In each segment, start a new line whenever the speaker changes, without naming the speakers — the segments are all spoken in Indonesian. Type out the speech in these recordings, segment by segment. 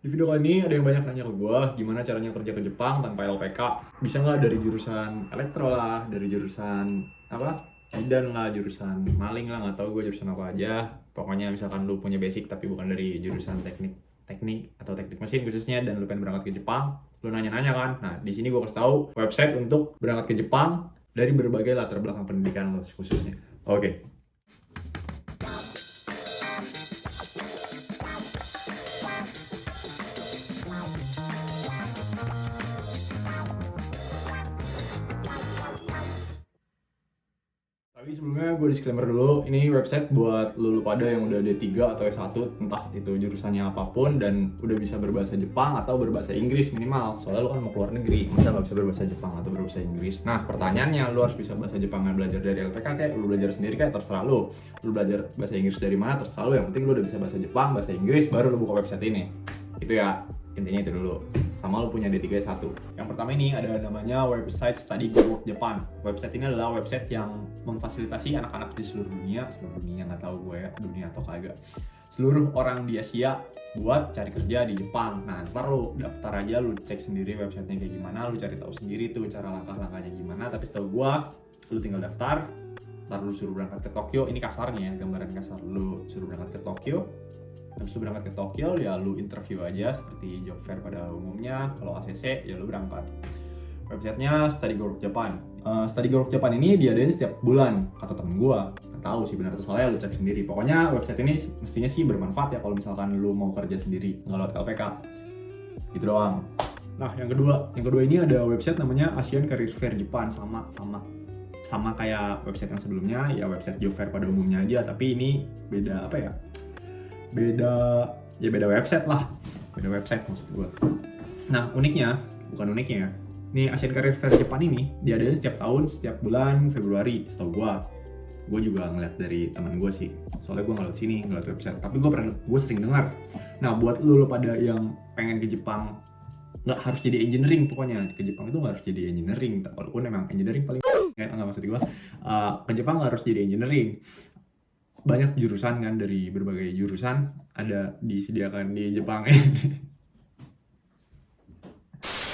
Di video kali ini ada yang banyak nanya ke gue, gimana caranya kerja ke Jepang tanpa LPK. Bisa nggak dari jurusan elektro lah, dari jurusan apa, bidan lah, jurusan maling lah, nggak tahu gue jurusan apa aja. Pokoknya misalkan lu punya basic tapi bukan dari jurusan teknik atau teknik mesin khususnya, dan lu pengen berangkat ke Jepang, lu nanya-nanya kan. Nah di sini gue kasih tahu website untuk berangkat ke Jepang dari berbagai latar belakang pendidikan lu khususnya. Oke. Tapi sebelumnya gue disclaimer dulu, ini website buat lu pada yang udah D3 atau S1, entah itu jurusannya apapun, dan udah bisa berbahasa Jepang atau berbahasa Inggris minimal. Soalnya lu kan mau keluar negeri, masa nggak bisa berbahasa Jepang atau berbahasa Inggris? Nah pertanyaannya, lu harus bisa bahasa Jepang belajar dari LPK kayak, lu belajar sendiri kayak, terserah lu. Lu belajar bahasa Inggris dari mana, terserah lu. Yang penting lu udah bisa bahasa Jepang, bahasa Inggris, baru lu buka website ini. Itu ya, intinya itu dulu. Sama lu punya D3 S1. Yang pertama ini ada namanya website Study Group Japan. Website ini adalah website yang memfasilitasi anak-anak di seluruh dunia nggak tahu gue ya, dunia atau kagak. Seluruh orang di Asia buat cari kerja di Jepang. Nah, ntar lu daftar aja, lu cek sendiri websitenya kayak gimana, lu cari tahu sendiri tuh cara langkah-langkahnya gimana. Tapi setahu gua, lu tinggal daftar, ntar lu suruh berangkat ke Tokyo. Ini kasarnya, gambaran kasar, lu suruh berangkat ke Tokyo. Habis lu berangkat ke Tokyo, ya lu interview aja seperti job fair pada umumnya. Kalau ACC, ya lu berangkat. Websitenya Study Group Japan. Study Group Japan ini diadain setiap bulan, kata temen gua. Nggak tahu sih benar atau salah, ya lu cek sendiri. Pokoknya website ini mestinya sih bermanfaat ya kalau misalkan lu mau kerja sendiri, nggak lewat LPK. Gitu doang. Nah, yang kedua ini ada website namanya Asian Career Fair Japan. Sama kayak website yang sebelumnya, ya website job fair pada umumnya aja, tapi ini beda apa ya? Beda website lah, beda website maksud gue. Nah bukan uniknya ya, nih Asian Career Fair Jepang ini diadain setiap tahun, setiap bulan Februari setahu gue juga ngeliat dari teman gue sih, soalnya gue ngeliat sini, ngeliat website, tapi gue sering dengar. Nah buat lu pada yang pengen ke Jepang, nggak harus jadi engineering, pokoknya ke Jepang itu nggak harus jadi engineering, walaupun emang engineering paling nggak maksud gue, ke Jepang nggak harus jadi engineering. Banyak jurusan kan, dari berbagai jurusan ada disediakan di Jepang.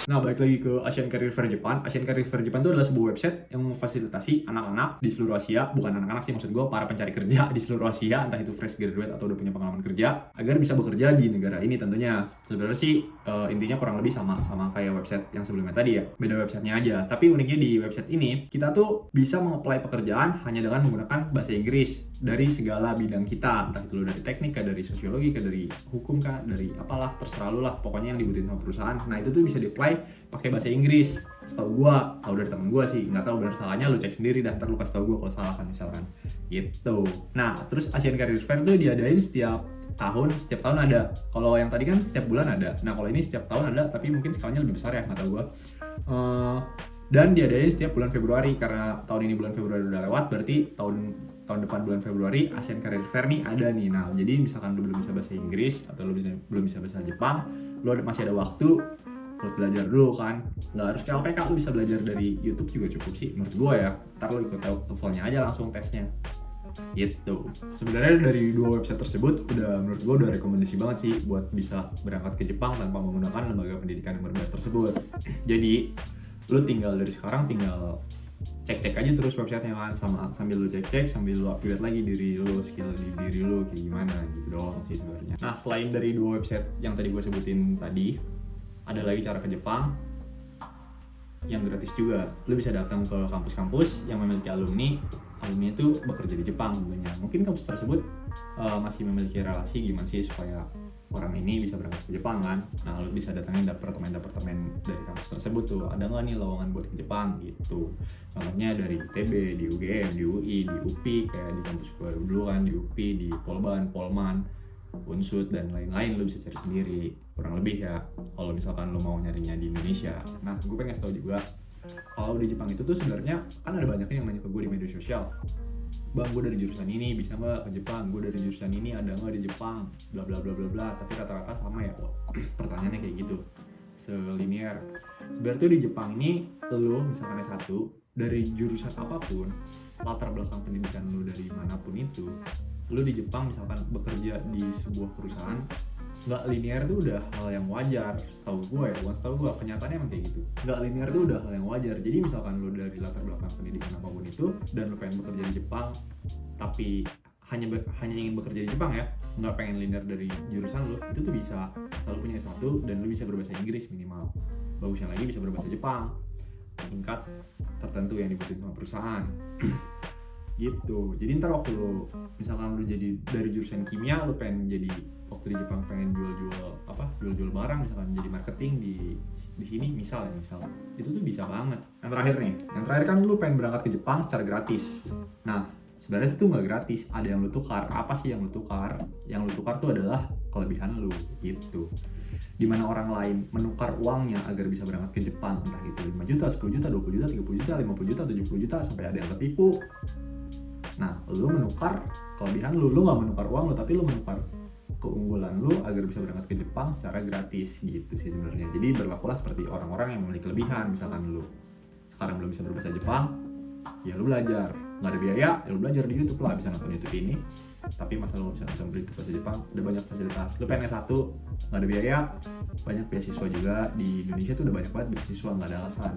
Nah, balik lagi ke Asian Career Fair Japan. Asian Career Fair Japan itu adalah sebuah website yang memfasilitasi anak-anak di seluruh Asia, bukan anak-anak sih, maksud gue para pencari kerja di seluruh Asia, entah itu fresh graduate atau udah punya pengalaman kerja, agar bisa bekerja di negara ini tentunya. Sebenarnya sih intinya kurang lebih sama kayak website yang sebelumnya tadi ya, beda websitenya aja. Tapi uniknya di website ini, kita tuh bisa mengapply pekerjaan hanya dengan menggunakan bahasa Inggris dari segala bidang kita, entah itu dari teknik, dari sosiologi, dari hukum, dari apalah, terserah lu lah, pokoknya yang dibutuhin sama perusahaan. Nah itu tuh bisa di-apply pakai bahasa Inggris. Setahu gua, tahu dari temen gua sih, nggak tahu benar salahnya, lu cek sendiri dah, ntar lu kasih tau gua kalau salah kan misalkan gitu. Nah terus Asian Career Fair tuh diadain setiap tahun ada. Kalau yang tadi kan setiap bulan ada, nah kalau ini setiap tahun ada, tapi mungkin skalanya lebih besar ya, nggak tahu gua. Dan diadain setiap bulan Februari, karena tahun ini bulan Februari udah lewat, berarti tahun depan bulan Februari Asian Career Fair nih ada nih. Nah jadi misalkan lu belum bisa bahasa Inggris atau lu belum bisa bahasa Jepang, lu masih ada waktu buat belajar dulu kan. Nggak harus ke LPK, lu bisa belajar dari YouTube juga cukup sih menurut gue ya. Ntar lu ikut TOEFL-nya aja langsung tesnya gitu. Sebenarnya dari dua website tersebut menurut gue udah rekomendasi banget sih buat bisa berangkat ke Jepang tanpa menggunakan lembaga pendidikan yang berbayar tersebut. Jadi lu dari sekarang tinggal cek-cek aja terus websitenya kan, sambil lu cek-cek, sambil lu upgrade lagi skill di diri lu kayak gimana gitu doang sih sebenarnya. Nah selain dari dua website yang tadi gue sebutin tadi, ada lagi cara ke Jepang yang gratis juga. Lu bisa datang ke kampus-kampus yang memiliki alumni itu bekerja di Jepang tentunya. Mungkin kampus tersebut masih memiliki relasi gimana sih supaya orang ini bisa berangkat ke Jepang kan. Nah lu bisa datangin departemen dari kampus tersebut tuh, ada nggak nih lowongan buat ke Jepang gitu. Contohnya dari ITB, di UGM, di UI, di UPI, kayak di kampus gue dulu kan, di UPI, di Polban, Polman, Unsud, dan lain-lain. Lu bisa cari sendiri kurang lebih ya, kalau misalkan lu mau nyarinya di Indonesia. Nah gue pengen kasih tau juga, kalau di Jepang itu tuh sebenarnya kan ada banyak yang nanya ke gue di media sosial, bang gue dari jurusan ini bisa nggak ke Jepang, gue dari jurusan ini ada nggak di Jepang, bla bla bla bla bla. Tapi rata-rata sama ya, pertanyaannya kayak gitu, selinier. Sebenarnya tuh di Jepang ini, lu misalkan S1 dari jurusan apapun, latar belakang pendidikan lu dari manapun itu, lu di Jepang misalkan bekerja di sebuah perusahaan, nggak linear tuh udah hal yang wajar setahu gue ya, bukan setahu gue, kenyataannya emang kayak gitu. Nggak linear tuh udah hal yang wajar. Jadi misalkan lo dari latar belakang pendidikan apapun itu dan lo pengen bekerja di Jepang tapi hanya ingin bekerja di Jepang ya, nggak pengen linear dari jurusan lo, itu tuh bisa selalu punya S1 dan lo bisa berbahasa Inggris minimal, bagusnya lagi bisa berbahasa Jepang tingkat tertentu yang dibutuhin sama perusahaan. Gitu. Jadi ntar waktu lo misalkan lo jadi dari jurusan kimia, lo pengen jadi waktu di Jepang pengen jual-jual barang, misalkan jadi marketing di sini misal itu tuh bisa banget. Yang terakhir kan lo pengen berangkat ke Jepang secara gratis. Nah sebenarnya itu nggak gratis, ada yang lo tukar. Apa sih yang lo tukar? Yang lo tukar tuh adalah kelebihan lo gitu. Dimana orang lain menukar uangnya agar bisa berangkat ke Jepang, entah itu 5 juta, 10 juta, 20 juta, 30 juta, 50 juta, 70 juta, sampai ada yang ketipu. Nah, lu menukar kelebihan lu nggak menukar uang lu, tapi lu menukar keunggulan lu agar bisa berangkat ke Jepang secara gratis gitu sih sebenarnya. Jadi berlakulah seperti orang-orang yang memiliki kelebihan. Misalkan lu sekarang belum bisa berbahasa Jepang, ya lu belajar. Nggak ada biaya, ya lu belajar di YouTube lah, bisa nonton YouTube ini. Tapi masa lu bisa nonton YouTube bahasa Jepang, ada banyak fasilitas. Lu pengen S1, nggak ada biaya, banyak beasiswa juga. Di Indonesia tuh udah banyak banget beasiswa, nggak ada alasan.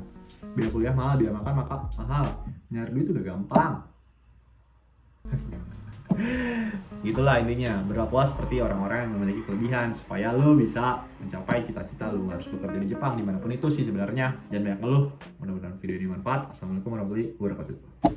Biaya kuliah mahal, biaya makan mahal. Nyari duit udah gampang. Gitulah intinya, berlakulah seperti orang-orang yang memiliki kelebihan supaya lo bisa mencapai cita-cita lo. Nggak harus bekerja di Jepang, dimanapun itu sih sebenarnya. Jangan banyak ngeluh. Mudah-mudahan video ini bermanfaat. Assalamualaikum warahmatullahi wabarakatuh.